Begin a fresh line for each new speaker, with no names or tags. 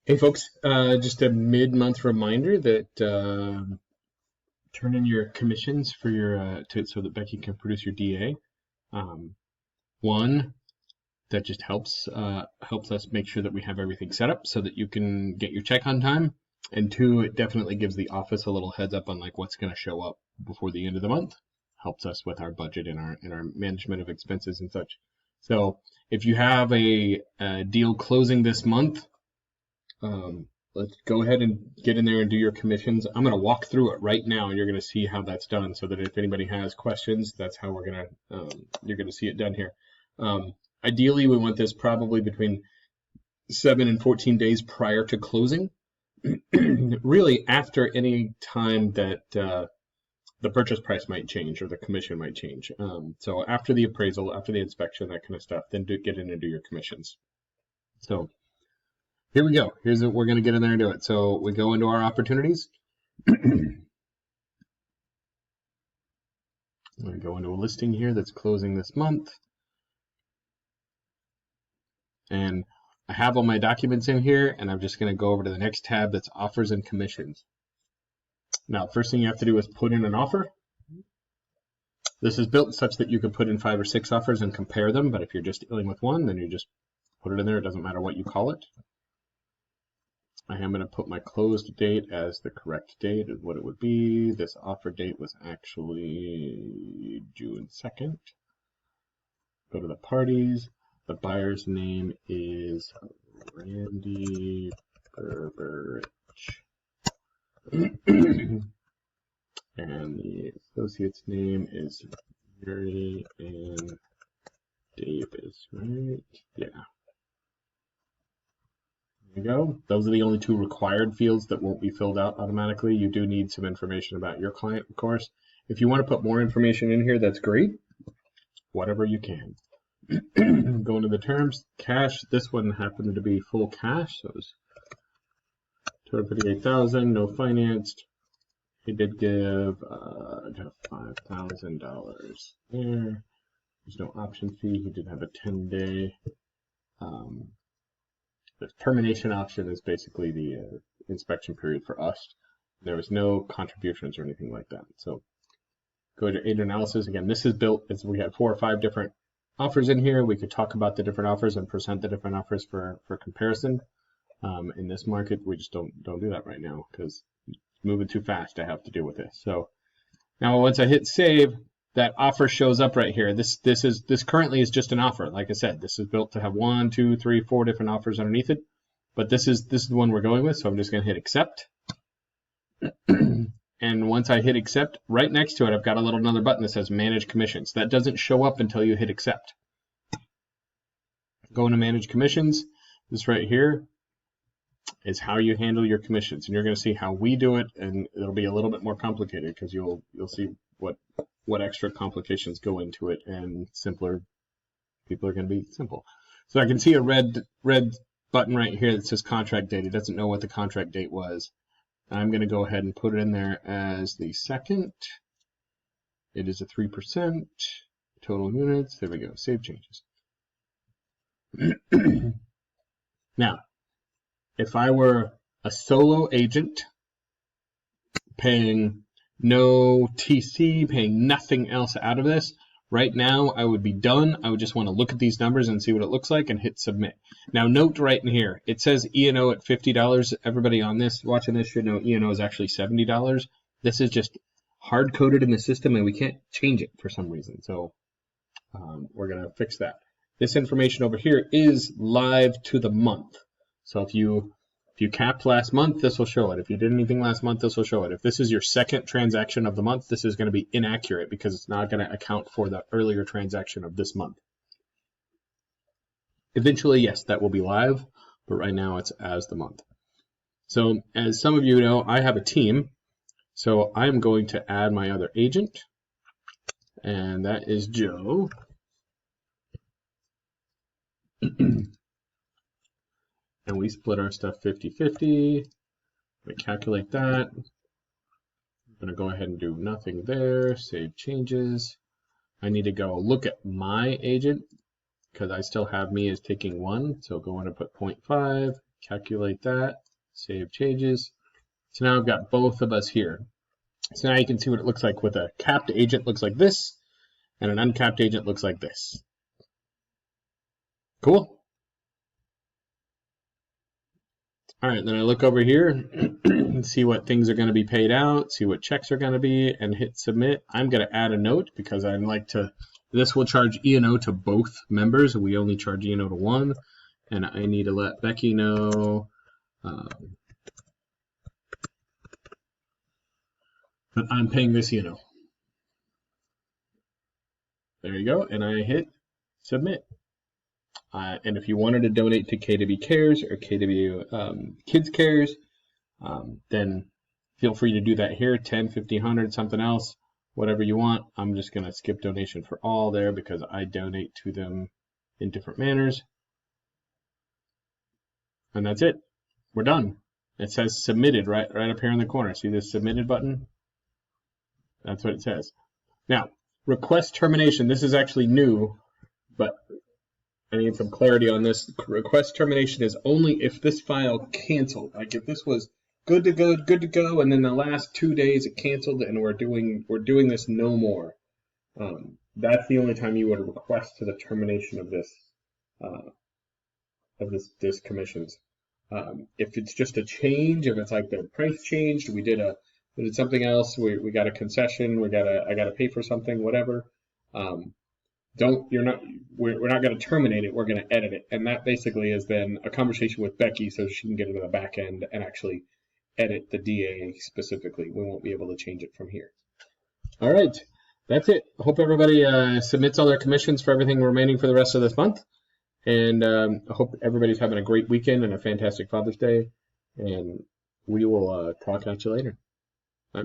Hey folks, just a mid-month reminder that turn in your commissions for your so that Becky can produce your DA. One, that just helps us make sure that we have everything set up so that you can get your check on time. And two, it definitely gives the office a little heads up on like what's going to show up before the end of the month. Helps us with our budget and our management of expenses and such. So if you have a deal closing this month, let's go ahead and get in there and do your commissions. I'm going to walk through it right now, and you're going to see how that's done, so that if anybody has questions, that's how you're going to see it done here. Ideally, we want this probably between 7 and 14 days prior to closing. Really, after any time that the purchase price might change or the commission might change. So after the appraisal, after the inspection, that kind of stuff, then get in and do your commissions. So here we go. Here's what we're going to get in there and do it. So we go into our opportunities. I'm going to go into a listing here that's closing this month. And I have all my documents in here, and I'm just going to go over to the next tab that's offers and commissions. Now, first thing you have to do is put in an offer. This is built such that you can put in 5 or 6 offers and compare them, but if you're just dealing with one, then you just put it in there. It doesn't matter what you call it. I am going to put my closed date as the correct date of what it would be. This offer date was actually June 2nd. Go to the parties. The buyer's name is Randy Berberich. And the associate's name is Mary Ann Davis, right? Yeah. There you go. Those are the only 2 required fields that won't be filled out automatically. You do need some information about your client, of course. If you want to put more information in here, that's great. Whatever you can. Go into the terms. Cash. This one happened to be full cash, so it was $258,000, no financed. He did give $5,000 there. There's no option fee. He did have a 10-day. The termination option is basically the inspection period for us. There was no contributions or anything like that. So go to agent analysis. Again, this is built as we had 4 or 5 different offers in here. We could talk about the different offers and present the different offers for comparison. In this market, we just don't do that right now because it's moving too fast to have to deal with this. So now once I hit save, that offer shows up right here. This currently is just an offer. Like I said, this is built to have 1, 2, 3, 4 different offers underneath it. But this is the one we're going with, so I'm just going to hit accept. And once I hit accept, right next to it, I've got another button that says manage commissions. That doesn't show up until you hit accept. Go into manage commissions. This right here is how you handle your commissions, and you're going to see how we do it, and it'll be a little bit more complicated because you'll see what extra complications go into it, and simpler people are going to be simple. So I can see a red button right here that says contract date. It doesn't know what the contract date was. I'm going to go ahead and put it in there as the 2nd. It is a 3% total units. There we go. Save changes. Now, if I were a solo agent paying no TC, paying nothing else out of this, right now I would be done. I would just want to look at these numbers and see what it looks like and hit submit. Now note right in here, it says E&O at $50. Everybody on this, watching this should know E&O is actually $70. This is just hard-coded in the system and we can't change it for some reason. So we're going to fix that. This information over here is live to the month. So if you capped last month, this will show it. If you did anything last month, this will show it. If this is your 2nd transaction of the month, this is going to be inaccurate because it's not going to account for the earlier transaction of this month. Eventually, yes, that will be live, but right now it's as the month. So as some of you know, I have a team. So I'm going to add my other agent, and that is Joe. And we split our stuff 50-50. We calculate that. I'm going to go ahead and do nothing there. Save changes. I need to go look at my agent because I still have me as taking 1. So go in and put 0.5. calculate that, save changes. So now I've got both of us here. So now you can see what it looks like with a capped agent looks like this, and an uncapped agent looks like this. Cool. All right, then I look over here and see what things are going to be paid out, see what checks are going to be, and hit submit. I'm going to add a note because I'd like to, this will charge E&O to both members. We only charge E&O to one, and I need to let Becky know that I'm paying this E&O. There you go, and I hit submit. And if you wanted to donate to KW Cares or KW Kids Cares, then feel free to do that here, 10, 1500, something else, whatever you want. I'm just going to skip donation for all there because I donate to them in different manners. And that's it. We're done. It says submitted right up here in the corner. See this submitted button? That's what it says. Now, request termination. This is actually new, but I need some clarity on this. Request termination is only if this file canceled. Like if this was good to go, and then the last 2 days it canceled, and we're doing this no more. That's the only time you would request to the termination of this commissions. If it's just a change, if it's like the price changed, we did something else, we got a concession, I gotta pay for something, whatever. We're not going to terminate it, we're going to edit it. And that basically is then a conversation with Becky so she can get into the back end and actually edit the DA specifically. We won't be able to change it from here. All right, that's it. I hope everybody submits all their commissions for everything remaining for the rest of this month. And I hope everybody's having a great weekend and a fantastic Father's Day. And we will talk at you later. Bye.